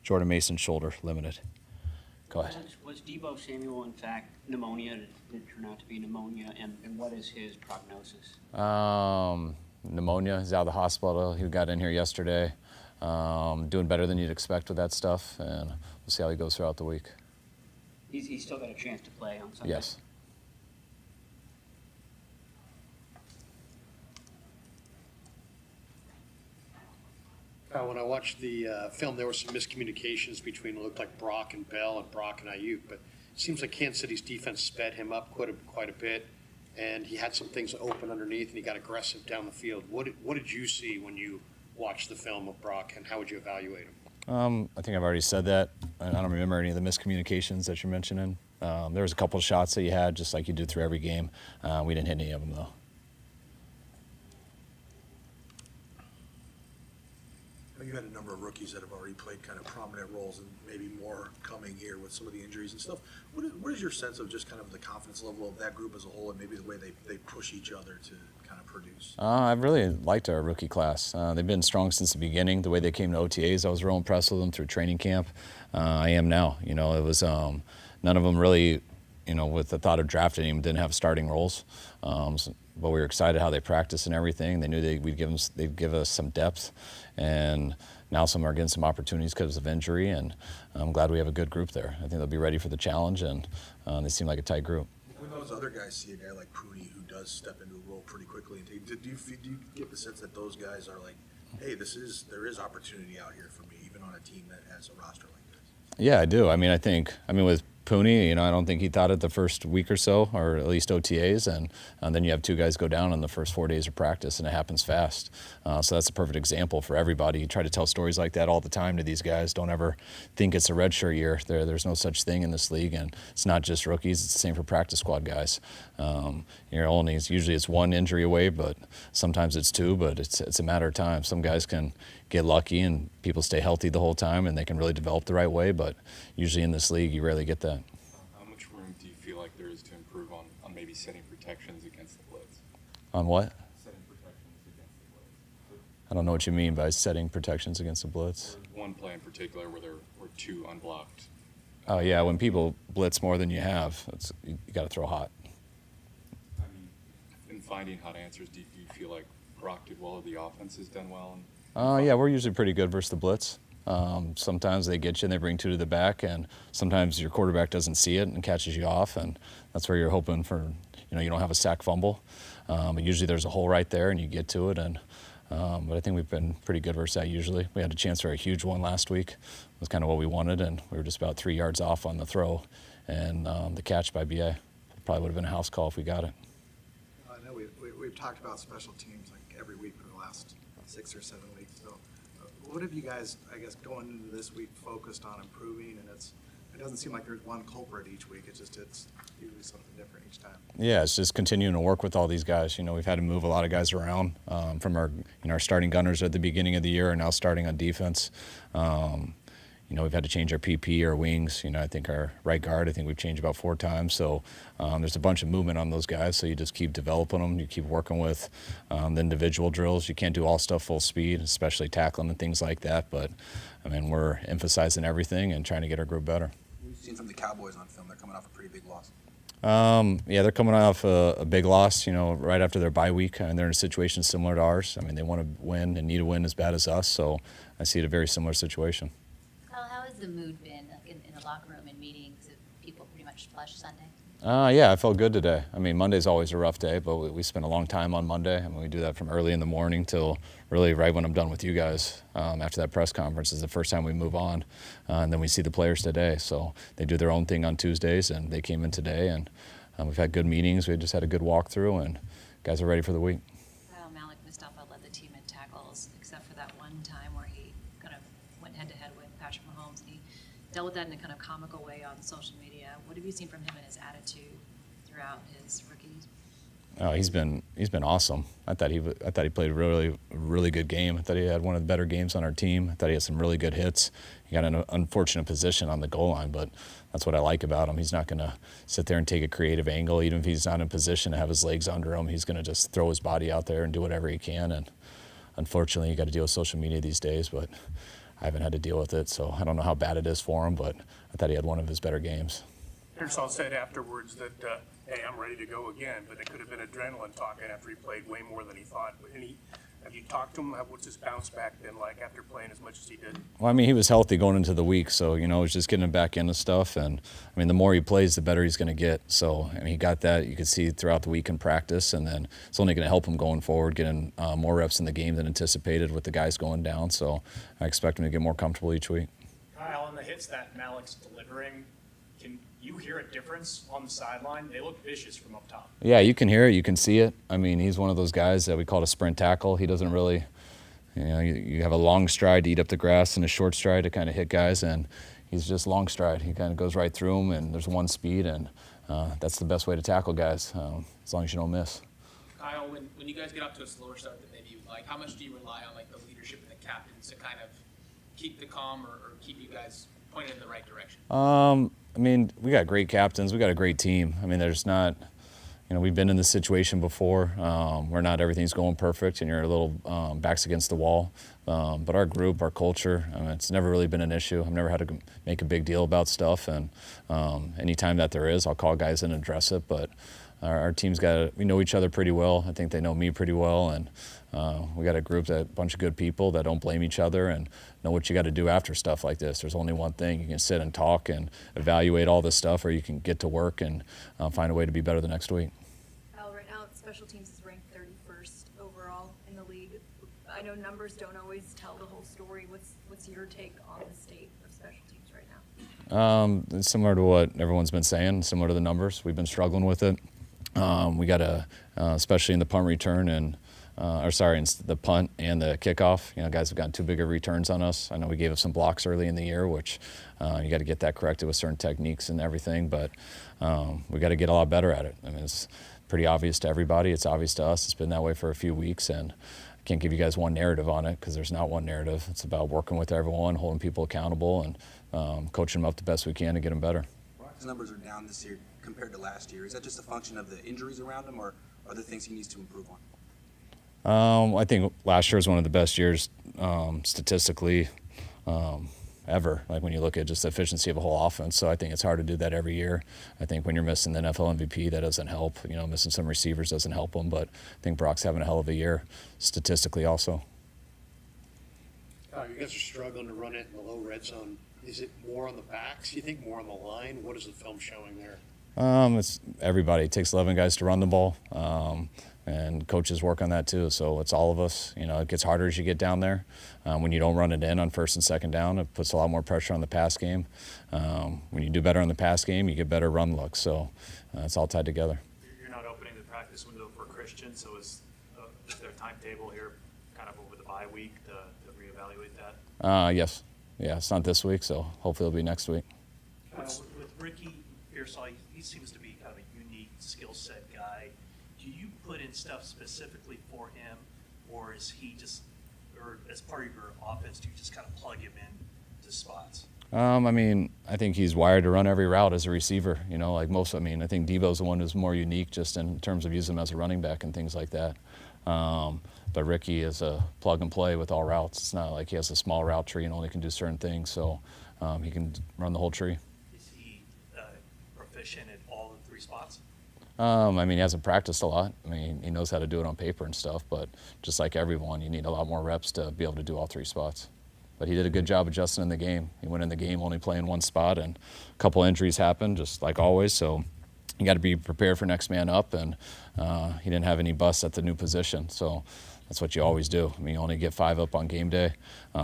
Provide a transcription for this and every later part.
Jordan Mason's shoulder, limited. Go ahead. Was Deebo Samuel, in fact, pneumonia? Did it turn out to be pneumonia? And what is his prognosis? Pneumonia. He's out of the hospital. He got in here yesterday. Doing better than you'd expect with that stuff, and we'll see how he goes throughout the week. He's still got a chance to play on Sunday? Yes. When I watched the film, there were some miscommunications between what looked like Brock and Bell and Brock and Ayuk, but it seems like Kansas City's defense sped him up quite a bit, and he had some things open underneath, and he got aggressive down the field. What did you see when you watched the film of Brock, and how would you evaluate him? I think I've already said that. I don't remember any of the miscommunications that you're mentioning. There was a couple of shots that you had, just like you do through every game. We didn't hit any of them, though. You had a number of rookies that have already played kind of prominent roles, and maybe more coming here with some of the injuries and stuff. What is your sense of just kind of the confidence level of that group as a whole, and maybe the way they push each other to kind of produce? I've really liked our rookie class. They've been strong since the beginning. The way they came to OTAs, I was real impressed with them through training camp. I am now. It was none of them really, with the thought of drafting him, didn't have starting roles. But we were excited how they practiced and everything. They knew they'd give us some depth, and now some are getting some opportunities because of injury, and I'm glad we have a good group there. I think they'll be ready for the challenge, and they seem like a tight group. When those other guys see a guy like Pooney who does step into a role pretty quickly, do you get the sense that those guys are like, hey, there is opportunity out here for me, even on a team that has a roster like this? Yeah, I do. With Pooney, I don't think he thought it the first week or so, or at least OTAs, and then you have two guys go down in the first 4 days of practice, and it happens fast. So that's a perfect example for everybody. You try to tell stories like that all the time to these guys. Don't ever think it's a redshirt year. There's no such thing in this league, and it's not just rookies. It's the same for practice squad guys. Usually it's one injury away, but sometimes it's two, but it's a matter of time. Some guys can get lucky and people stay healthy the whole time and they can really develop the right way, but usually in this league you rarely get that. How much room do you feel like there is to improve on maybe setting protections against the blitz? On what? Setting protections against the blitz. I don't know what you mean by setting protections against the blitz. One play in particular where there were two unblocked. Oh yeah, when people blitz more than you have, you got to throw hot. In finding hot answers, do you feel like Brock did well or the offense has done well? Yeah, we're usually pretty good versus the blitz. Sometimes they get you and they bring two to the back, and sometimes your quarterback doesn't see it and catches you off, and that's where you're hoping for, you don't have a sack fumble. But usually there's a hole right there and you get to it, and but I think we've been pretty good versus that usually. We had a chance for a huge one last week. It was kind of what we wanted, and we were just about 3 yards off on the throw, and the catch by BA. Probably would have been a house call if we got it. I know we've talked about special teams like every week for the last 6 or 7 weeks. So, what have you guys, going into this week, focused on improving? And it doesn't seem like there's one culprit each week. It's usually something different each time. Yeah, it's just continuing to work with all these guys. We've had to move a lot of guys around from our starting gunners at the beginning of the year and now starting on defense. We've had to change our PP, our wings. I think our right guard, we've changed about 4 times. So there's a bunch of movement on those guys. So you just keep developing them. You keep working with the individual drills. You can't do all stuff full speed, especially tackling and things like that. But, we're emphasizing everything and trying to get our group better. We've seen from the Cowboys on film, they're coming off a pretty big loss. Yeah, they're coming off a big loss, right after their bye week, and they're in a situation similar to ours. They want to win and need a win as bad as us. So I see it a very similar situation. How has the mood been in the locker room and meetings? Have people pretty much flushed Sunday? Yeah, I felt good today. Monday's always a rough day, but we spend a long time on Monday. We do that from early in the morning till really right when I'm done with you guys. After that press conference is the first time we move on, and then we see the players today. So they do their own thing on Tuesdays, and they came in today, and we've had good meetings. We just had a good walkthrough, and guys are ready for the week. Malik Mustafa led the team in tackles, except for that one time where he kind of went head-to-head with Patrick Mahomes, and he dealt with that in a kind of comical way on social media. What have you seen from him and his attitude throughout his rookies? Oh, he's been awesome. I thought he played a really good game. I thought he had one of the better games on our team. I thought he had some really good hits. He got in an unfortunate position on the goal line, but that's what I like about him. He's not going to sit there and take a creative angle, even if he's not in position to have his legs under him. He's going to just throw his body out there and do whatever he can. And unfortunately, you got to deal with social media these days, but I haven't had to deal with it, so I don't know how bad it is for him, but I thought he had one of his better games. Pearsall said afterwards that, hey, I'm ready to go again, but it could have been adrenaline talking after he played way more than he thought. Have you talked to him? What's his bounce back been like after playing as much as he did? Well, I mean, he was healthy going into the week, so, it was just getting him back into stuff. And, I mean, the more he plays, the better he's going to get. So, I mean, he got that. You could see throughout the week in practice, and then it's only going to help him going forward, getting more reps in the game than anticipated with the guys going down. So I expect him to get more comfortable each week. Kyle, on the hits that Malik's delivering, can you hear a difference on the sideline? They look vicious from up top. Yeah, you can hear it. You can see it. I mean, he's one of those guys that we call a sprint tackle. He doesn't really, you have a long stride to eat up the grass and a short stride to kind of hit guys, and he's just long stride. He kind of goes right through them, and there's one speed, and that's the best way to tackle guys, as long as you don't miss. Kyle, when you guys get up to a slower start than maybe you'd like, how much do you rely on like the leadership of the captains to kind of keep the calm or keep you guys pointed in the right direction? I mean, we got great captains. We got a great team. I mean, there's not, we've been in this situation before where not everything's going perfect and you're a little backs against the wall. But our group, our culture, I mean, it's never really been an issue. I've never had to make a big deal about stuff. And anytime that there is, I'll call guys in and address it. But our team's we know each other pretty well. I think they know me pretty well. And we got a group, a bunch of good people that don't blame each other and know what you got to do after stuff like this. There's only one thing. You can sit and talk and evaluate all this stuff, or you can get to work and find a way to be better the next week. Kyle, right now, special teams is ranked 31st overall in the league. I know numbers don't always tell the whole story. What's your take on the state of special teams right now? It's similar to what everyone's been saying, similar to the numbers. We've been struggling with it. We got especially in the punt return and in the punt and the kickoff. Guys have gotten too big of returns on us. I know we gave up some blocks early in the year, which you got to get that corrected with certain techniques and everything. But we got to get a lot better at it. I mean, it's pretty obvious to everybody. It's obvious to us. It's been that way for a few weeks, and I can't give you guys one narrative on it because there's not one narrative. It's about working with everyone, holding people accountable, and coaching them up the best we can to get them better. His numbers are down this year compared to last year. Is that just a function of the injuries around him, or are there things he needs to improve on? I think last year was one of the best years statistically ever, like when you look at just the efficiency of a whole offense. So I think it's hard to do that every year. I think when you're missing the NFL MVP, that doesn't help. Missing some receivers doesn't help them, but I think Brock's having a hell of a year statistically also. You guys are struggling to run it in the low red zone. Is it more on the backs, you think, more on the line? What is the film showing there? It's everybody. It takes 11 guys to run the ball, and coaches work on that too. So it's all of us. It gets harder as you get down there. When you don't run it in on first and second down, it puts a lot more pressure on the pass game. When you do better on the pass game, you get better run looks. So it's all tied together. You're not opening the practice window for Christian, so is there a timetable here kind of over the bye week to reevaluate that? Yes. Yeah, it's not this week, so hopefully it'll be next week. With Ricky Pearsall, he seems to be kind of a unique skill set guy. Do you put in stuff specifically for him, or is he just, or as part of your offense, do you just kind of plug him in to spots? I mean, I think he's wired to run every route as a receiver. Like most. I mean, I think Debo's the one who's more unique just in terms of using him as a running back and things like that. But Ricky is a plug and play with all routes. It's not like he has a small route tree and only can do certain things, so he can run the whole tree. Is he proficient at all the three spots? I mean, he hasn't practiced a lot. I mean, he knows how to do it on paper and stuff, but just like everyone, you need a lot more reps to be able to do all three spots. But he did a good job adjusting in the game. He went in the game only playing one spot, and a couple injuries happened, just like always, so you got to be prepared for next man up, and he didn't have any busts at the new position, so that's what you always do. I mean, you only get 5 up on game day,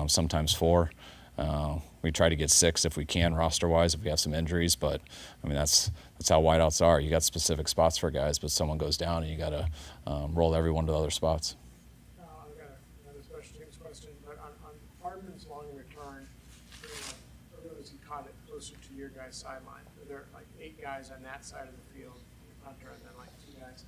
sometimes 4. We try to get 6 if we can roster-wise if we have some injuries, but I mean that's how wideouts are. You got specific spots for guys, but someone goes down and you got to roll everyone to other spots. I've got another special teams question, but on Hardman's long return, I noticed he caught it closer to your guys' sideline. There are like 8 guys on that side of the field, Hunter, and then like 2 guys.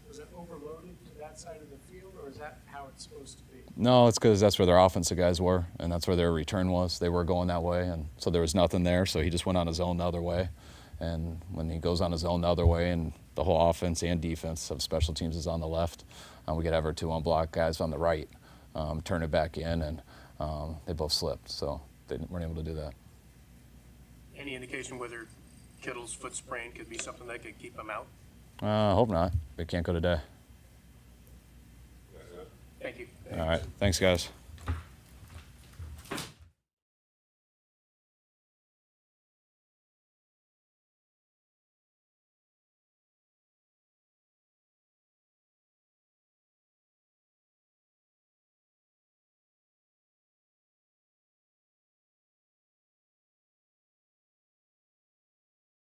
Was that overloaded to that side of the field, or is that how it's supposed to be? No, it's because that's where their offensive guys were, and that's where their return was. They were going that way, and so there was nothing there, so he just went on his own the other way. And when he goes on his own the other way, and the whole offense and defense of special teams is on the left, we could have our 2 unblocked guys on the right. turn it back in, and they both slipped, so they weren't able to do that. Any indication whether Kittle's foot sprain could be something that could keep him out? I hope not. They can't go today. Thank you. All right. Thanks, guys.